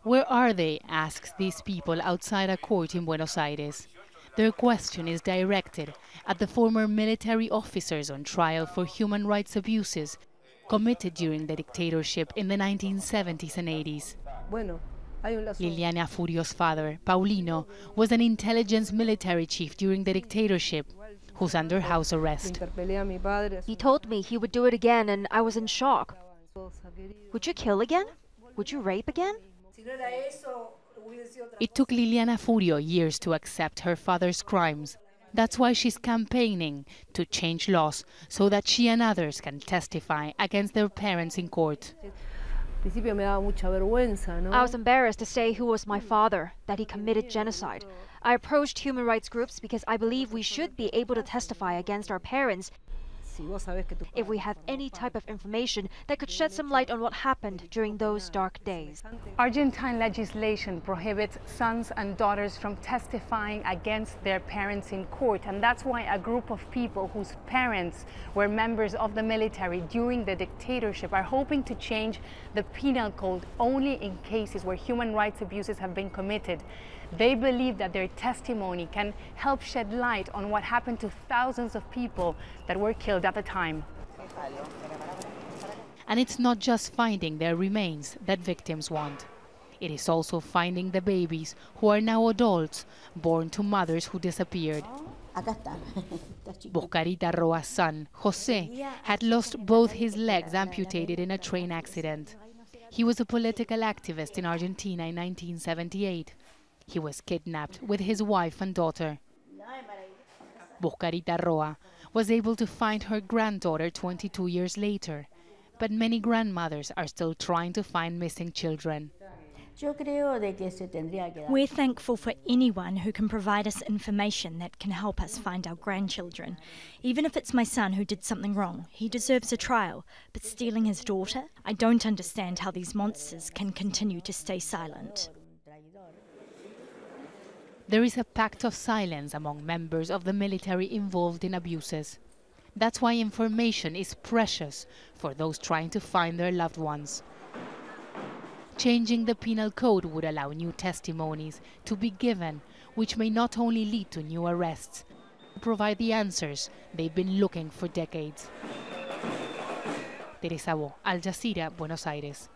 Where are they? Asks these people outside a court in Buenos Aires. Their question is directed at the former military officers on trial for human rights abuses committed during the dictatorship in the 1970s and 80s. Liliana Furio's father, Paulino, was an intelligence military chief during the dictatorship, who's under house arrest. He told me he would do it again, and I was in shock. Would you kill again? Would you rape again? It took Liliana Furio years to accept her father's crimes. That's why she's campaigning to change laws so that she and others can testify against their parents in court. I was embarrassed to say who was my father, that he committed genocide. I approached human rights groups because I believe we should be able to testify against our parents if we have any type of information that could shed some light on what happened during those dark days. Argentine legislation prohibits sons and daughters from testifying against their parents in court, and that's why a group of people whose parents were members of the military during the dictatorship are hoping to change the penal code only in cases where human rights abuses have been committed. They believe that their testimony can help shed light on what happened to thousands of people that were killed at the time. And it's not just finding their remains that victims want. It is also finding the babies who are now adults, born to mothers who disappeared. Boscarita Roa's son, Jose, had lost both his legs amputated in a train accident. He was a political activist in Argentina in 1978. He was kidnapped with his wife and daughter. Boscarita Roa was able to find her granddaughter 22 years later, but many grandmothers are still trying to find missing children. We're thankful for anyone who can provide us information that can help us find our grandchildren. Even if it's my son who did something wrong, he deserves a trial. But stealing his daughter? I don't understand how these monsters can continue to stay silent. There is a pact of silence among members of the military involved in abuses. That's why information is precious for those trying to find their loved ones. Changing the penal code would allow new testimonies to be given, which may not only lead to new arrests, but provide the answers they've been looking for decades. Teresa, Al Jazeera, Buenos Aires.